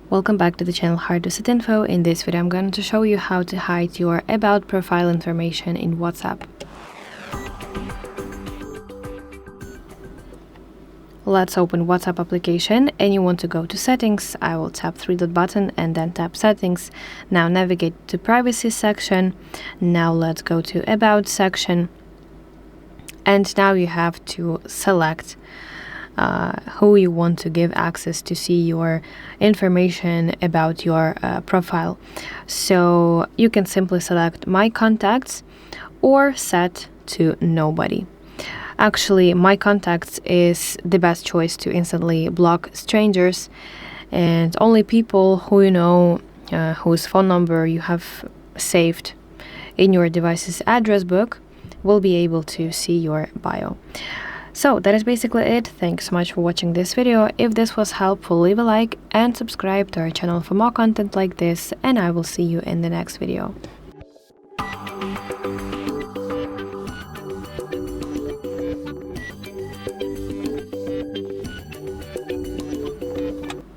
Welcome back to the channel HardReset.Info. In this video I'm going to show you how to hide your about profile information in WhatsApp. Let's open WhatsApp application and you want to go to settings. I will tap three-dot button and then tap settings. Now navigate to privacy section. Now let's go to about section. And now you have to select who you want to give access to see your information about your profile. So you can simply select my contacts or set to nobody. Actually, my contacts is the best choice to instantly block strangers, and only people who you know, whose phone number you have saved in your device's address book will be able to see your bio. So that is basically it. Thanks so much for watching this video. If this was helpful, leave a like and subscribe to our channel for more content like this, and I will see you in the next video.